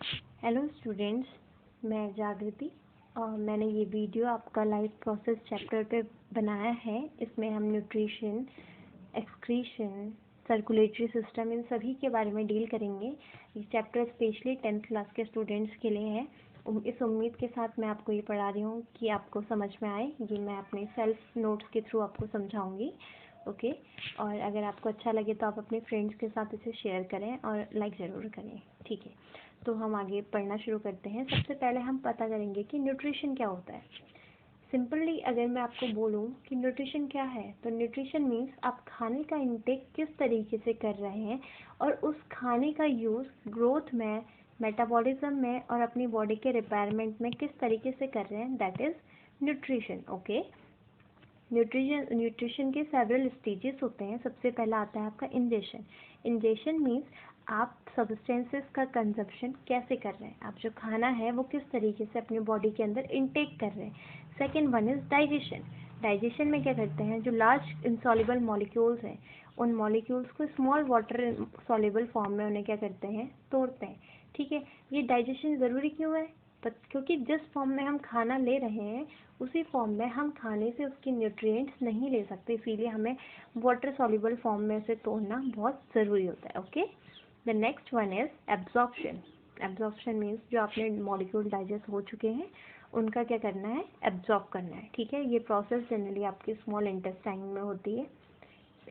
Hello students, मैं जागृति और मैंने ये वीडियो आपका लाइफ प्रोसेस चैप्टर पे बनाया है। इसमें हम nutrition, excretion, circulatory system in सभी के बारे में डील करेंगे। ये चैप्टर स्पेशली 10th क्लास के स्टूडेंट्स के लिए है। इस उम्मीद के साथ मैं आपको ये पढ़ा रही हूँ कि आपको समझ में आए। ये मैं अपने सेल्फ नोट्स के थ्रू आपको समझाऊंगी। ओके, और अगर आपको अच्छा लगे तो आप अपने फ्रेंड्स के साथ इसे शेयर करें और लाइक ज़रूर करें। ठीक है, तो हम आगे पढ़ना शुरू करते हैं। सबसे पहले हम पता करेंगे कि न्यूट्रिशन क्या होता है। सिंपली अगर मैं आपको बोलूं कि न्यूट्रिशन क्या है, तो न्यूट्रिशन मीन्स आप खाने का इंटेक किस तरीके से कर रहे हैं और उस खाने का यूज़ ग्रोथ में, मेटाबॉलिज्म में और अपनी बॉडी के रिपेयरमेंट में किस तरीके से कर रहे हैं, that is nutrition. Okay, nutrition के सेवरल स्टेजेस होते हैं। सबसे पहला आता है आपका इंजेशन। इंजेशन मीन्स आप सब्सटेंसेस का कंजप्शन कैसे कर रहे हैं, आप जो खाना है वो किस तरीके से अपनी बॉडी के अंदर इनटेक कर रहे हैं। Second one is digestion. Digestion में क्या करते हैं, जो लार्ज इनसॉल्युबल मॉलिक्यूल्स हैं उन मॉलिक्यूल्स को स्मॉल वाटर सॉल्युबल फॉर्म में उन्हें क्या करते हैं, तोड़ते हैं। ठीक है, ये डाइजेशन ज़रूरी क्यों है, क्योंकि जिस फॉर्म में हम खाना ले रहे हैं उसी फॉर्म में हम खाने से उसके न्यूट्रिएंट्स नहीं ले सकते, इसीलिए हमें वाटर सॉल्युबल फॉर्म में उसे तोड़ना बहुत ज़रूरी होता है। Okay, the next one is absorption. Absorption means जो आपने मॉलिक्यूल डाइजेस्ट हो चुके हैं उनका क्या करना है, एब्जॉर्ब करना है। ठीक है, ये प्रोसेस जनरली आपके स्मॉल इंटेस्टाइन में होती है।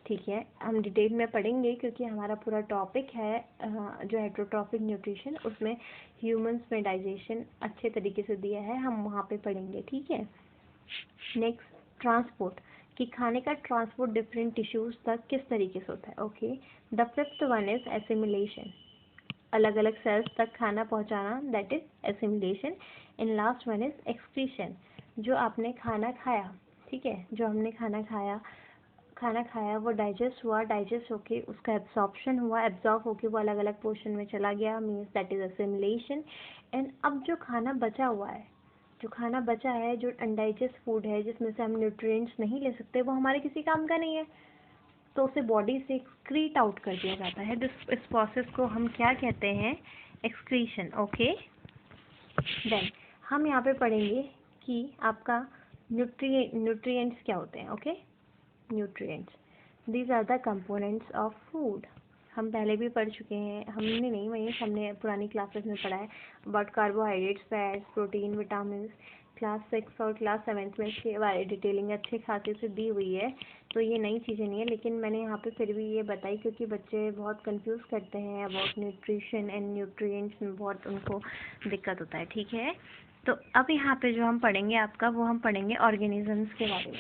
ठीक है, हम डिटेल में पढ़ेंगे क्योंकि हमारा पूरा टॉपिक है जो हेटरोट्रॉफिक न्यूट्रिशन, उसमें ह्यूमंस में डाइजेशन अच्छे तरीके से दिया है, हम वहाँ पे पढ़ेंगे। ठीक है, नेक्स्ट ट्रांसपोर्ट, कि खाने का ट्रांसपोर्ट डिफरेंट टिश्यूज़ तक किस तरीके से होता है। Okay, the fifth one is assimilation, अलग अलग सेल्स तक खाना पहुंचाना, that is assimilation. And last one is excretion, जो आपने खाना खाया, ठीक है, जो हमने खाना खाया वो डाइजेस्ट हुआ, डाइजेस्ट होके उसका एब्जॉर्प्शन हुआ, एब्जॉर्ब होके वो अलग अलग पोर्शन में चला गया, means that is assimilation. And अब जो खाना बचा हुआ है, जो खाना बचा है, जो अनडाइजेस्ट फूड है जिसमें से हम न्यूट्रिएंट्स नहीं ले सकते, वो हमारे किसी काम का नहीं है, तो उसे बॉडी से एक्सक्रीट आउट कर दिया जाता है। इस प्रोसेस को हम क्या कहते हैं, एक्सक्रीशन। ओके, देन हम यहाँ पे पढ़ेंगे कि आपका न्यूट्रिएंट्स क्या होते हैं। Okay, nutrients, these are the components of food. हम पहले भी पढ़ चुके हैं, हमने नहीं, वही हमने पुरानी क्लासेस में पढ़ा है about carbohydrates, fats, protein, vitamin. Class 6 और क्लास 7 में इसके बारे डिटेलिंग अच्छे खासे से दी हुई है, तो ये नई चीज़ें नहीं है, लेकिन मैंने यहाँ पे फिर भी ये बताई क्योंकि बच्चे बहुत कंफ्यूज करते हैं अबाउट न्यूट्रिशन एंड न्यूट्रिएंट्स में, बहुत उनको दिक्कत होता है। ठीक है, तो अब यहाँ पे जो हम पढ़ेंगे आपका, वो हम पढ़ेंगे ऑर्गेनिजम्स के बारे में।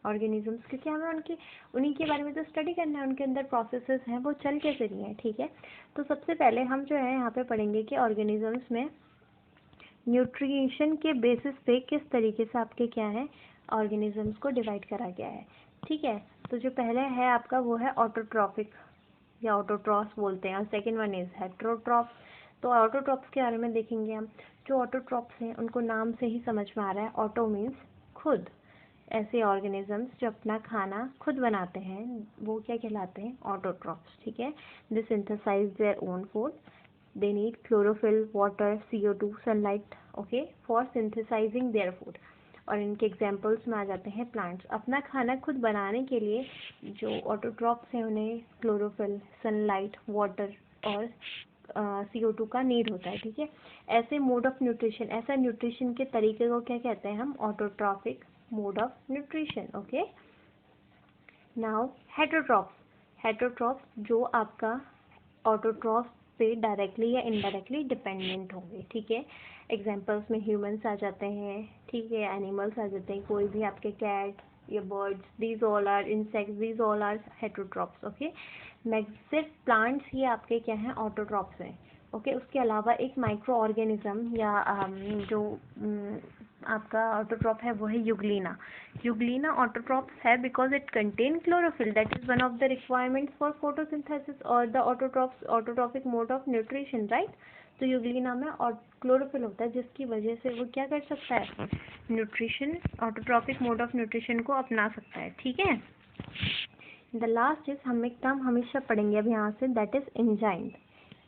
ऑर्गेनिजम्स, क्योंकि हमें उन्हीं के बारे में तो स्टडी करना है, उनके अंदर प्रोसेसेस हैं वो चल कैसे रही हैं। ठीक है, तो सबसे पहले हम जो है यहाँ पे पढ़ेंगे कि ऑर्गेनिजम्स में न्यूट्रिशन के बेसिस पे किस तरीके से आपके क्या है, ऑर्गेनिजम्स को डिवाइड करा गया है। ठीक है, तो जो पहले है आपका वो है ऑटोट्रॉफिक या ऑटोट्रॉफ्स बोलते हैं, और सेकेंड वन इज़ हेटरोट्रॉफ्स। तो ऑटोट्रॉफ्स के बारे में देखेंगे हम। जो ऑटोट्रॉफ्स हैं उनको नाम से ही समझ में आ रहा है, ऑटो मीन्स खुद, ऐसे ऑर्गेनिजम्स जो अपना खाना खुद बनाते हैं वो क्या कहलाते हैं, ऑटोट्रॉफ्स। ठीक है, they synthesise their own food, they need chlorophyll, water, CO2, sunlight, okay, for synthesizing their food। और इनके एग्जांपल्स में आ जाते हैं प्लांट्स। अपना खाना खुद बनाने के लिए जो ऑटोट्रॉफ्स हैं उन्हें क्लोरोफिल, सनलाइट, वाटर और CO2 का नीड होता है। ठीक है, ऐसे मोड ऑफ न्यूट्रिशन, ऐसा न्यूट्रिशन के तरीके को क्या कहते हैं हम, autotrophic mode of nutrition. Okay, now heterotrophs. Heterotrophs जो आपका ऑटोट्रॉफ्स पे डायरेक्टली या इनडायरेक्टली डिपेंडेंट होंगे। ठीक है, एग्जांपल्स में ह्यूमंस आ जाते हैं, ठीक है, एनिमल्स आ जाते हैं, कोई भी आपके कैट या birds, these all are insects, these all are heterotrophs. Okay, सिर्फ प्लांट्स ही आपके क्या हैं, ऑटोट्रॉफ्स हैं। ओके, उसके अलावा एक माइक्रो ऑर्गेनिज्म या जो आपका ऑटोट्रॉफ है वो है यूग्लिना। यूग्लिना ऑटोट्रॉफ्स है because it contain chlorophyll, that is one of the requirements for photosynthesis और the autotrophic mode of nutrition, right. तो यूग्लिना में और क्लोरोफिल होता है जिसकी वजह से वो क्या कर सकता है, nutrition, autotrophic mode of nutrition को अपना सकता है। ठीक है, द लास्ट इज, हम एक टर्म हमेशा पढ़ेंगे अब यहाँ से, दैट इज एंजाइम।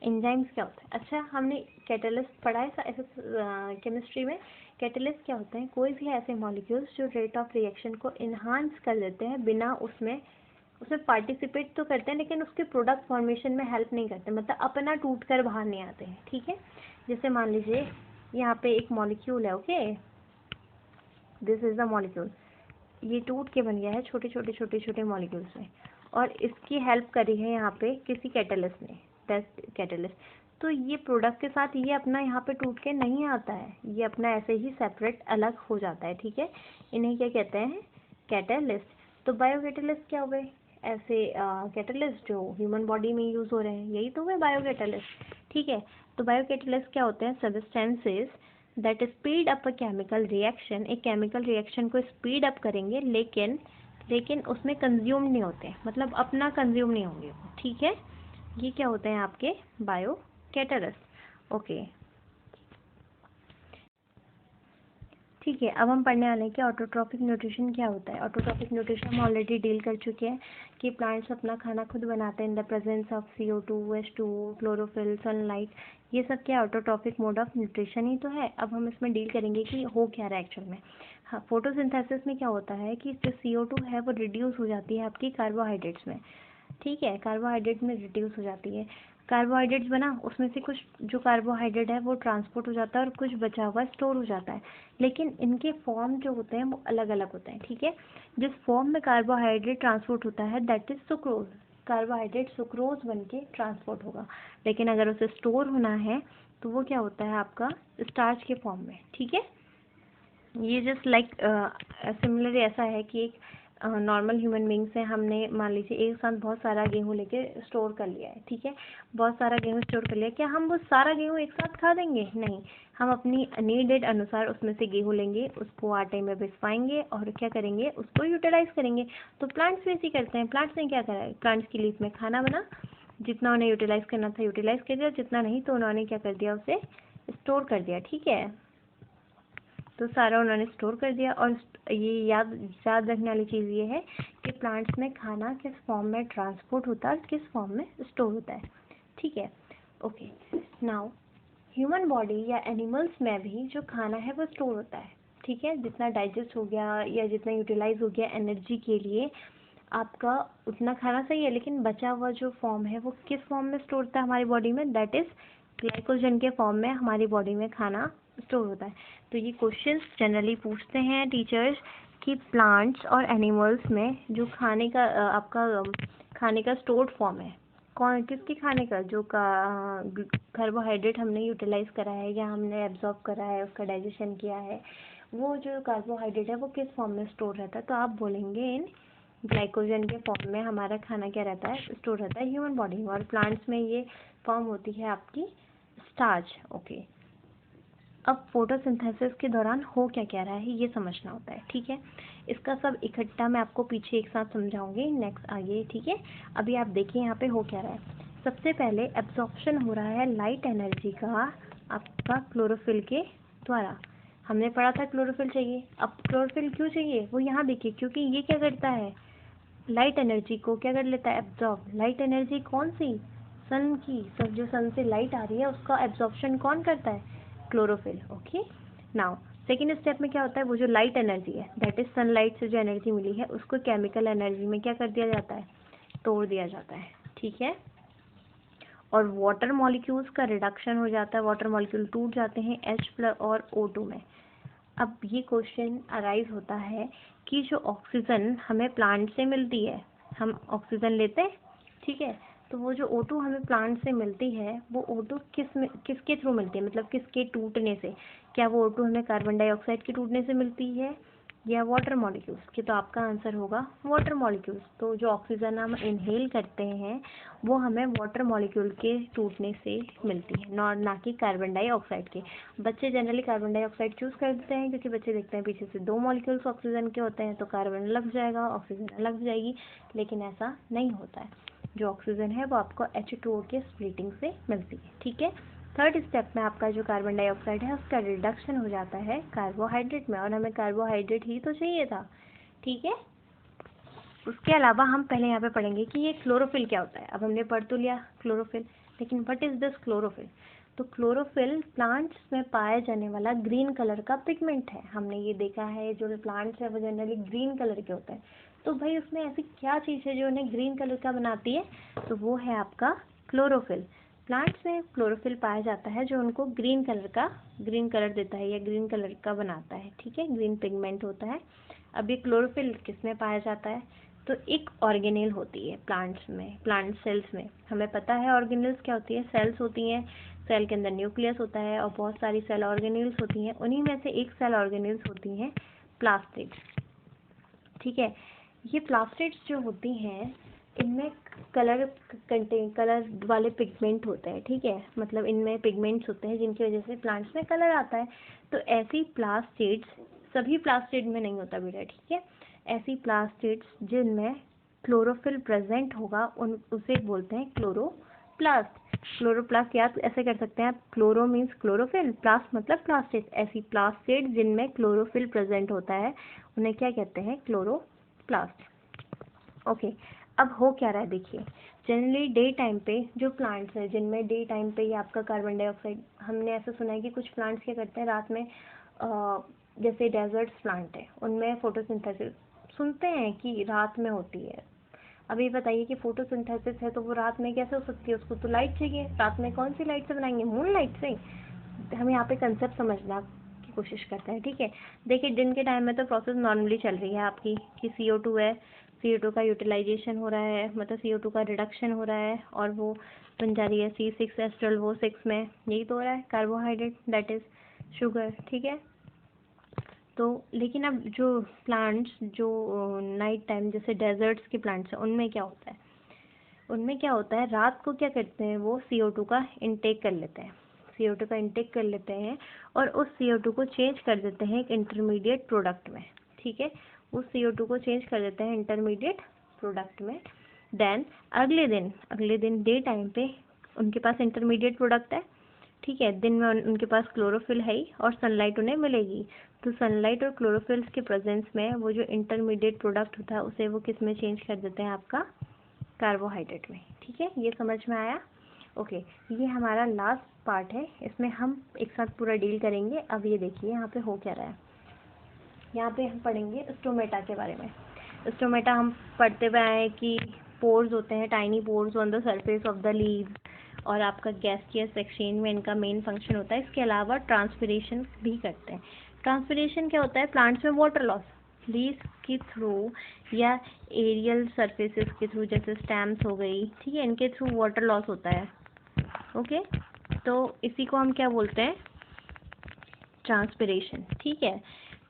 एंजाइम्स क्या होता है? अच्छा, हमने कैटलिस्ट पढ़ा है ऐसे केमिस्ट्री में। कैटलिस्ट क्या होते हैं? कोई भी ऐसे मॉलिक्यूल्स जो रेट ऑफ रिएक्शन को इन्हांस कर देते हैं, बिना उसमें पार्टिसिपेट तो करते हैं लेकिन उसके प्रोडक्ट फॉर्मेशन में हेल्प नहीं करते, मतलब अपना टूट कर बाहर नहीं आते हैं। ठीक है, जैसे मान लीजिए यहाँ पे एक मॉलिक्यूल है, okay, this is the molecule, ये टूट के बन गया है छोटे छोटे छोटे छोटे मॉलिक्यूल्स में, और इसकी हेल्प करी है यहाँ पे किसी कैटलिस्ट ने, टेस्ट कैटलिस्ट। तो ये प्रोडक्ट के साथ ये अपना यहाँ पे टूट के नहीं आता है, ये अपना ऐसे ही सेपरेट अलग हो जाता है। ठीक है, इन्हें क्या कहते हैं? कैटलिस्ट। तो बायो कैटलिस्ट क्या हो गए? ऐसे कैटलिस्ट जो ह्यूमन बॉडी में यूज़ हो रहे हैं, यही तो है बायो कैटलिस्ट। ठीक है, तो बायो कैटलिस्ट क्या होते हैं? Substances that speed up a chemical reaction, एक केमिकल रिएक्शन को स्पीड अप करेंगे लेकिन उसमें कंज्यूम नहीं होते, मतलब अपना कंज्यूम नहीं होंगे। ठीक है, ये क्या होते हैं? आपके बायो कैटलिस्ट। ओके, ठीक है, अब हम पढ़ने वाले हैं कि ऑटोट्रॉपिक न्यूट्रिशन क्या होता है। ऑटोट्रॉपिक न्यूट्रिशन हम ऑलरेडी डील कर चुके हैं कि प्लांट्स अपना खाना खुद बनाते हैं in the presence of CO2, H2O, chlorophyll, sunlight. ये सब क्या ऑटोट्रॉपिक मोड ऑफ न्यूट्रिशन ही तो है। अब हम इसमें डील करेंगे कि हो क्या रहा है एक्चुअल में। हाँ, फोटोसिंथेसिस में क्या होता है कि जो CO2 है वो रिड्यूस हो जाती है आपकी कार्बोहाइड्रेट्स में। ठीक है, कार्बोहाइड्रेट में रिड्यूस हो जाती है। कार्बोहाइड्रेट्स बना, उसमें से कुछ जो कार्बोहाइड्रेट है वो ट्रांसपोर्ट हो जाता है और कुछ बचा हुआ स्टोर हो जाता है, लेकिन इनके फॉर्म जो होते हैं वो अलग अलग होते हैं। ठीक है, जिस फॉर्म में कार्बोहाइड्रेट ट्रांसपोर्ट होता है that is sucrose, carbohydrate sucrose बन के ट्रांसपोर्ट होगा। लेकिन अगर उसे स्टोर होना है तो वो क्या होता है आपका? स्टार्च के फॉर्म में। ठीक है, ये जस्ट लाइक सिमिलरली ऐसा है कि एक नॉर्मल ह्यूमन बींग से हमने मान लीजिए एक साथ बहुत सारा गेहूँ लेके स्टोर कर लिया है। ठीक है, बहुत सारा गेहूँ स्टोर कर लिया, क्या हम वो सारा गेहूँ एक साथ खा देंगे? नहीं, हम अपनी नीडेड अनुसार उसमें से गेहूँ लेंगे, उसको आटे में पिसवाएंगे और क्या करेंगे? उसको यूटिलाइज करेंगे। तो प्लांट्स भी ऐसे करते हैं। प्लांट्स ने क्या करा है? प्लांट्स की लीफ में खाना बना, जितना उन्हें यूटिलाइज करना था यूटिलाइज कर दिया, जितना नहीं तो उन्होंने क्या कर दिया? उसे स्टोर कर दिया। ठीक है, तो सारा उन्होंने स्टोर कर दिया। और ये याद रखने वाली चीज़ ये है कि प्लांट्स में खाना किस फॉर्म में ट्रांसपोर्ट होता है और किस फॉर्म में स्टोर होता है। ठीक है, ओके। नाउ ह्यूमन बॉडी या एनिमल्स में भी जो खाना है वो स्टोर होता है। ठीक है, जितना डाइजेस्ट हो गया या जितना यूटिलाइज हो गया एनर्जी के लिए आपका, उतना खाना सही है, लेकिन बचा हुआ जो फॉर्म है वो किस फॉर्म में स्टोर होता है हमारी बॉडी में? दैट इज ग्लाइकोजन के फॉर्म में हमारी बॉडी में खाना स्टोर होता है। तो ये क्वेश्चंस जनरली पूछते हैं टीचर्स कि प्लांट्स और एनिमल्स में जो खाने का आपका खाने का स्टोर्ड फॉर्म है, कौन किसके खाने का? जो कार्बोहाइड्रेट हमने यूटिलाइज करा है या हमने एब्जॉर्ब करा है, उसका डाइजेशन किया है, वो जो कार्बोहाइड्रेट है वो किस फॉर्म में स्टोर रहता है? तो आप बोलेंगे इन ग्लाइकोजन के फॉर्म में हमारा खाना क्या रहता है? स्टोर रहता है ह्यूमन बॉडी में। और प्लांट्स में ये फॉर्म होती है आपकी स्टार्च। ओके, अब फोटोसिंथेसिस के दौरान हो क्या क्या रहा है ये समझना होता है। ठीक है, इसका सब इकट्ठा मैं आपको पीछे एक साथ समझाऊंगी नेक्स्ट आगे। ठीक है, अभी आप देखिए यहाँ पे हो क्या रहा है। सबसे पहले एब्जॉर्प्शन हो रहा है लाइट एनर्जी का आपका क्लोरोफिल के द्वारा। हमने पढ़ा था क्लोरोफिल चाहिए। अब क्लोरोफिल क्यों चाहिए वो यहाँ देखिए, क्योंकि ये क्या करता है? लाइट एनर्जी को क्या कर लेता है? एब्जॉर्ब। लाइट एनर्जी कौन सी? सन की। सब जो सन से लाइट आ रही है उसका एब्जॉर्प्शन कौन करता है? Chlorophyll. Okay, now second step में क्या होता है? वो जो लाइट एनर्जी है दैट इज सनलाइट से जो एनर्जी मिली है उसको केमिकल एनर्जी में क्या कर दिया जाता है? तोड़ दिया जाता है। ठीक है, और वाटर मॉलिक्यूल्स का रिडक्शन हो जाता है, वाटर मॉलिक्यूल टूट जाते हैं H+ और O2 में। अब ये क्वेश्चन अराइज होता है कि जो ऑक्सीजन हमें प्लांट से मिलती है, हम ऑक्सीजन लेते हैं, ठीक है, तो वो जो O2 हमें प्लांट से मिलती है वो O2 किसके थ्रू मिलती है? मतलब किसके टूटने से? क्या वो O2 हमें कार्बन डाइऑक्साइड के टूटने से मिलती है या वाटर मॉलिक्यूल्स की? तो आपका आंसर होगा वाटर मॉलिक्यूल्स। तो जो ऑक्सीजन हम इनहेल करते हैं वो हमें वाटर मॉलिक्यूल के टूटने से मिलती है, ना कि कार्बन डाइऑक्साइड के। बच्चे जनरली कार्बन डाइऑक्साइड चूज़ कर देते हैं क्योंकि बच्चे देखते हैं पीछे से 2 मॉलिक्यूल्स ऑक्सीजन के होते हैं तो कार्बन अलग जाएगा, ऑक्सीजन अलग जाएगी, लेकिन ऐसा नहीं होता है। जो ऑक्सीजन है वो आपको H2O के स्प्लिटिंग से मिलती है। ठीक है, थर्ड स्टेप में आपका जो कार्बन डाइऑक्साइड है उसका रिडक्शन हो जाता है कार्बोहाइड्रेट में, और हमें कार्बोहाइड्रेट ही तो चाहिए था। ठीक है, उसके अलावा हम पहले यहाँ पे पढ़ेंगे कि ये क्लोरोफिल क्या होता है। अब हमने पढ़ तो लिया क्लोरोफिल, लेकिन व्हाट इज दिस क्लोरोफिल? तो क्लोरोफिल प्लांट्स में पाया जाने वाला ग्रीन कलर का पिगमेंट है। हमने ये देखा है जो प्लांट्स है वो जनरली ग्रीन कलर के होते हैं। तो भाई उसमें ऐसी क्या चीज़ है जो उन्हें ग्रीन कलर का बनाती है? तो वो है आपका क्लोरोफिल। प्लांट्स में क्लोरोफिल पाया जाता है जो उनको ग्रीन कलर देता है या ग्रीन कलर का बनाता है, ठीक है, ग्रीन पिगमेंट होता है। अब ये क्लोरोफिल किस में पाया जाता है? तो एक ऑर्गेनेल होती है प्लांट्स में, प्लांट सेल्स में। हमें पता है ऑर्गेनेल्स क्या होती है, सेल्स होती हैं, सेल के अंदर न्यूक्लियस होता है और बहुत सारी सेल ऑर्गेनेल्स होती हैं। उन्हीं में से एक सेल ऑर्गेनेल्स होती हैं प्लास्टिड्स, ठीक है। ये प्लास्टिड्स जो होती हैं इनमें कलर वाले पिगमेंट होते हैं, ठीक है, मतलब इनमें पिगमेंट्स होते हैं जिनकी वजह से प्लांट्स में कलर आता है। तो ऐसी प्लास्टिड्स, सभी प्लास्टिड में नहीं होता बेटा, ठीक है, ऐसी प्लास्टिड्स जिनमें क्लोरोफिल प्रेजेंट होगा उसे बोलते हैं क्लोरोप्लास्ट। क्लोरोप्लास्ट याद ऐसे कर सकते हैं आप, क्लोरो मीन्स क्लोरोफिल, प्लास्ट मतलब प्लास्टिड। ऐसी प्लास्टिड जिनमें क्लोरोफिल प्रेजेंट होता है उन्हें क्या कहते हैं? क्लोरोप्लास्ट। ओके, अब हो क्या रहा है देखिए, जनरली डे टाइम पे जो प्लांट्स है जिनमें डे टाइम पे ये आपका कार्बन डाइऑक्साइड, हमने ऐसा सुना है कि कुछ प्लांट्स क्या करते हैं रात में, जैसे डेजर्ट्स प्लांट है उनमें फोटोसिंथेसिस सुनते हैं कि रात में होती है। अब ये बताइए कि फोटोसिंथेसिस है तो वो रात में कैसे हो सकती है? उसको तो लाइट चाहिए। रात में कौन सी लाइट से बनाएंगे? मून लाइट से। हम यहाँ पे कंसेप्ट समझना की कोशिश करते हैं, ठीक है। देखिए दिन के टाइम में तो प्रोसेस नॉर्मली चल रही है आपकी कि CO2 है, CO2 का यूटिलाइजेशन हो रहा है, मतलब CO2 का रिडक्शन हो रहा है और वो बन जा रही है C6H12O6 में, यही तो हो रहा है, कार्बोहाइड्रेट दैट इज शुगर, ठीक है। तो लेकिन अब जो प्लांट्स जो नाइट टाइम जैसे डेजर्ट्स के प्लांट्स हैं उनमें क्या होता है? उनमें क्या होता है, रात को क्या करते हैं वो CO2 का इंटेक कर लेते हैं, CO2 का इंटेक कर लेते हैं और उस CO2 को चेंज कर देते हैं एक इंटरमीडिएट प्रोडक्ट में, ठीक है, उस CO2 को चेंज कर देते हैं इंटरमीडिएट प्रोडक्ट में। देन अगले दिन डे टाइम पे उनके पास इंटरमीडिएट प्रोडक्ट है, ठीक है, दिन में उनके पास क्लोरोफिल है ही और सनलाइट उन्हें मिलेगी। तो सनलाइट और क्लोरोफिल्स के प्रेजेंस में वो जो इंटरमीडिएट प्रोडक्ट होता है उसे वो किस में चेंज कर देते हैं? आपका कार्बोहाइड्रेट में, ठीक है, ये समझ में आया? ओके, ये हमारा लास्ट पार्ट है, इसमें हम एक साथ पूरा डील करेंगे। अब ये देखिए यहाँ पे हो क्या रहा है, यहाँ पे हम पढ़ेंगे स्टोमेटा के बारे में। स्टोमेटा हम पढ़ते हुए आए कि पोर्स होते हैं, tiny pores on the surface of the leaves, और आपका गैसियस एक्सचेंज में इनका मेन फंक्शन होता है। इसके अलावा ट्रांसपिरेशन भी करते हैं। ट्रांसपिरेशन क्या होता है? प्लांट्स में वाटर लॉस लीव्स के थ्रू या एरियल सरफेसेस के थ्रू, जैसे स्टेम्स हो गई, ठीक है, इनके थ्रू वाटर लॉस होता है। ओके, तो इसी को हम क्या बोलते हैं? ट्रांसपिरेशन, ठीक है।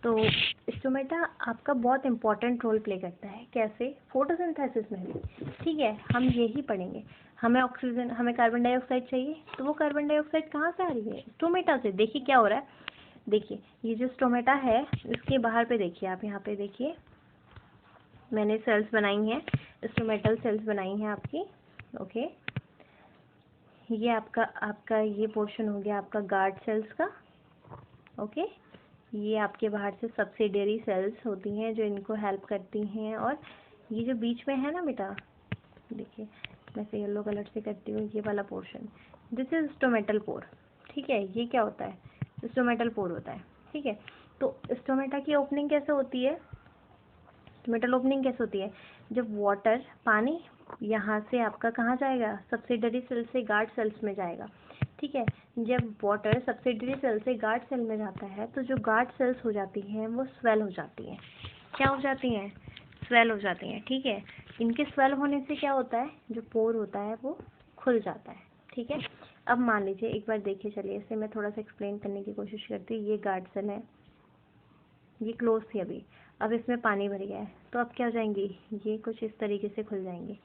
तो स्टोमेटा आपका बहुत इंपॉर्टेंट रोल प्ले करता है, कैसे? फोटोसिंथेसिस में भी, ठीक है, हम यही पढ़ेंगे। हमें ऑक्सीजन, हमें कार्बन डाइऑक्साइड चाहिए, तो वो कार्बन डाइऑक्साइड कहाँ से आ रही है? स्टोमेटा से। देखिए क्या हो रहा है, देखिए ये जो स्टोमेटा है इसके बाहर पे देखिए, आप यहाँ पे देखिए मैंने सेल्स बनाई हैं, स्टोमेटल सेल्स बनाई हैं आपकी। ओके, ये आपका ये पोर्शन हो गया आपका गार्ड सेल्स का। ओके, ये आपके बाहर से सब्सिडियरी सेल्स होती हैं जो इनको हेल्प करती हैं, और ये जो बीच में है ना बेटा, देखिए मैं से येलो कलर से करती हूँ, ये वाला portion, this is stomatal pore, ठीक है। ये क्या होता है? स्टोमेटल पोर होता है, ठीक है। तो स्टोमेटा की ओपनिंग कैसे होती है? स्टोमेटल ओपनिंग कैसे होती है? जब वाटर, पानी यहाँ से आपका कहाँ जाएगा? सब्सिडियरी सेल से गार्ड सेल्स में जाएगा, ठीक है। जब वाटर सब्सिडियरी सेल से गार्ड सेल में जाता है तो जो गार्ड सेल्स हो जाती हैं वो स्वेल हो जाती हैं। क्या हो जाती हैं? स्वेल हो जाती हैं, ठीक है। इनके स्वेल होने से क्या होता है? जो पोर होता है वो खुल जाता है, ठीक है। अब मान लीजिए, एक बार देखिए, चलिए इसे मैं थोड़ा सा एक्सप्लेन करने की कोशिश करती हूँ। ये गार्ड सेल है, ये क्लोज थी अभी, अब इसमें पानी भर गया है, तो अब क्या हो जाएंगी? ये कुछ इस तरीके से खुल जाएंगे,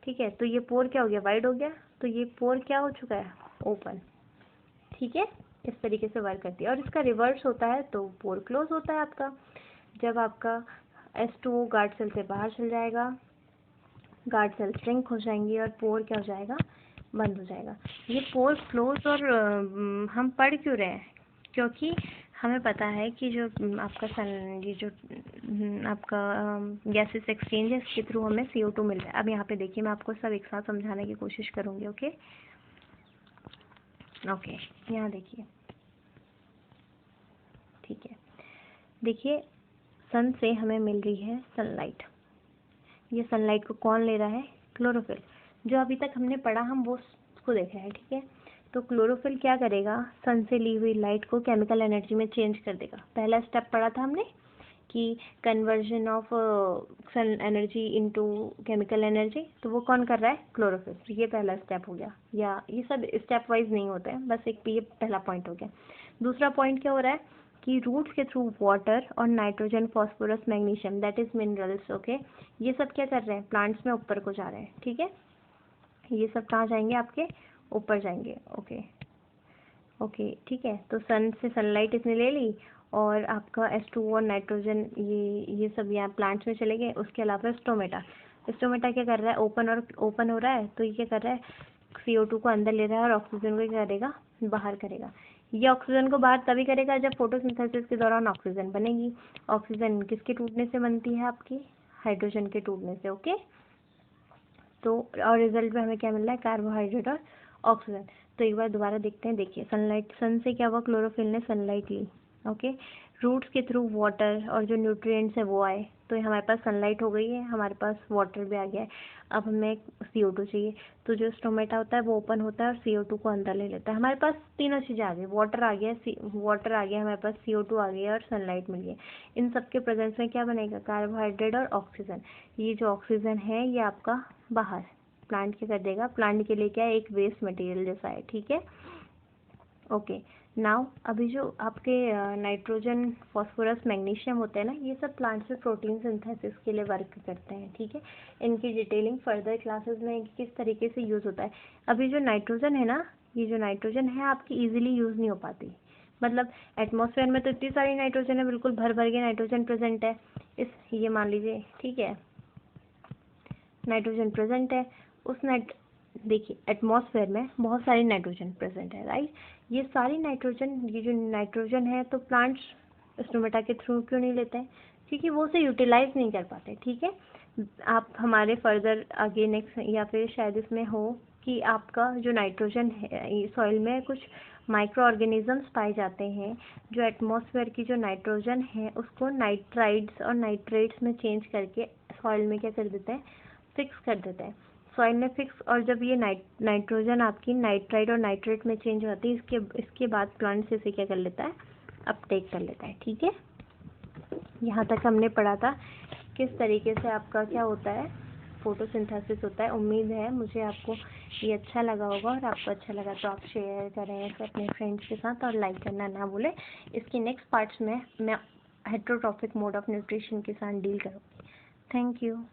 ठीक है। तो ये पोर क्या हो गया? वाइड हो गया, तो ये पोर क्या हो चुका है? ओपन, ठीक है। इस तरीके से वर्क करती है, और इसका रिवर्स होता है तो पोर क्लोज होता है आपका। जब आपका H2O गार्ड सेल से बाहर चल जाएगा, गार्ड सेल श्रिंक हो जाएंगी और पोर क्या हो जाएगा? बंद हो जाएगा। ये पोर क्लोज और हम पढ़ क्यों रहे हैं? क्योंकि हमें पता है कि जो आपका ये जो आपका गैसेस एक्सचेंज है इसके थ्रू हमें CO2 मिल रहा है। अब यहाँ पे देखिए, मैं आपको सब एक साथ समझाने की कोशिश करूँगी, ओके। ओके, यहाँ देखिए, ठीक है, देखिए सन से हमें मिल रही है सनलाइट। ये सनलाइट को कौन ले रहा है? क्लोरोफिल। जो अभी तक हमने पढ़ा हम वो उसको देख रहे हैं, ठीक है। तो क्लोरोफिल क्या करेगा? सन से ली हुई लाइट को केमिकल एनर्जी में चेंज कर देगा। पहला स्टेप पढ़ा था हमने कि conversion of sun energy into chemical energy, तो वो कौन कर रहा है? क्लोरोफिल। ये पहला स्टेप हो गया, या ये सब स्टेप वाइज नहीं होते हैं, बस एक ये पहला पॉइंट हो गया। दूसरा पॉइंट क्या हो रहा है कि रूट्स के थ्रू वाटर और nitrogen, phosphorus, magnesium, that is minerals, okay, ये सब क्या कर रहे हैं? प्लांट्स में ऊपर को जा रहे हैं, ठीक है। ये सब कहाँ जाएंगे? आपके ऊपर जाएंगे, ओके ओके, ठीक है। तो सन से सनलाइट इसने ले ली, और आपका H2O और नाइट्रोजन ये सब यहाँ प्लांट्स में चले गए। उसके अलावा स्टोमेटा, स्टोमेटा क्या कर रहा है? ओपन हो रहा है, तो ये क्या कर रहा है? CO2 को अंदर ले रहा है और ऑक्सीजन को क्या करेगा? बाहर करेगा। ये ऑक्सीजन को बाहर तभी करेगा जब फोटोसिंथेसिस के दौरान ऑक्सीजन बनेगी। ऑक्सीजन किसके टूटने से बनती है? आपकी हाइड्रोजन के टूटने से, ओके। तो और रिजल्ट में हमें क्या मिल रहा है? कार्बोहाइड्रेट और ऑक्सीजन। तो एक बार दोबारा देखते हैं, देखिए सनलाइट, सन से क्या हुआ? क्लोरोफिल ने सनलाइट ली, ओके। रूट्स के थ्रू वाटर और जो न्यूट्रिएंट्स है वो आए, तो हमारे पास सनलाइट हो गई है, हमारे पास वाटर भी आ गया है। अब हमें CO2 चाहिए, तो जो स्टोमेटा होता है वो ओपन होता है और CO2 को अंदर ले लेता है। हमारे पास तीनों चीज़ें आ गई, वाटर आ गया, वाटर आ गया हमारे पास, CO2 आ गया और सनलाइट मिल गई। इन सबके प्रेजेंस में क्या बनेगा? कार्बोहाइड्रेट और ऑक्सीजन। ये जो ऑक्सीजन है ये आपका बाहर प्लांट क्या कर देगा? प्लांट के लिए क्या है? एक वेस्ट मटेरियल जैसा है, ठीक है, ओके। नाउ अभी जो आपके नाइट्रोजन, फास्फोरस, मैग्नीशियम होते हैं ना, ये सब प्लांट्स में प्रोटीन सिंथेसिस के लिए वर्क करते हैं, ठीक है। इनकी डिटेलिंग फर्दर क्लासेस में किस तरीके से यूज़ होता है। अभी जो नाइट्रोजन है ना, ये जो नाइट्रोजन है आपकी ईजिली यूज़ नहीं हो पाती। मतलब एटमॉस्फेयर में तो इतनी सारी नाइट्रोजन है, बिल्कुल भर भर के नाइट्रोजन प्रेजेंट है। ये मान लीजिए, ठीक है, नाइट्रोजन प्रेजेंट है। देखिए एटमॉस्फेयर में बहुत सारी नाइट्रोजन प्रेजेंट है, राइट। ये सारी नाइट्रोजन, ये जो नाइट्रोजन है, तो प्लांट्स स्टोमेटा के थ्रू क्यों नहीं लेते हैं? क्योंकि वो उसे यूटिलाइज नहीं कर पाते, ठीक है। आप हमारे फर्दर आगे नेक्स्ट या फिर शायद इसमें हो कि आपका जो नाइट्रोजन है, सॉइल में कुछ माइक्रो ऑर्गेनिजम्स पाए जाते हैं जो एटमॉस्फेयर की जो नाइट्रोजन है उसको नाइट्राइड्स और नाइट्रेट्स में चेंज करके सॉइल में क्या कर देते हैं? फिक्स कर देते हैं सॉइल में फिक्स। और जब ये नाइट्रोजन आपकी नाइट्राइड और नाइट्रेट में चेंज होती है, इसके बाद प्लांट इसे क्या कर लेता है? अपटेक कर लेता है, ठीक है। यहाँ तक हमने पढ़ा था किस तरीके से आपका क्या होता है? फोटोसिंथेसिस होता है। उम्मीद है मुझे आपको ये अच्छा लगा होगा, और आपको अच्छा लगा तो आप शेयर करें इसे अपने फ्रेंड्स के साथ, और लाइक करना ना भूलें। इसकी नेक्स्ट पार्ट्स में मैं हेटेरोट्रॉफिक मोड ऑफ न्यूट्रिशन के साथ डील करूँगी। Thank you.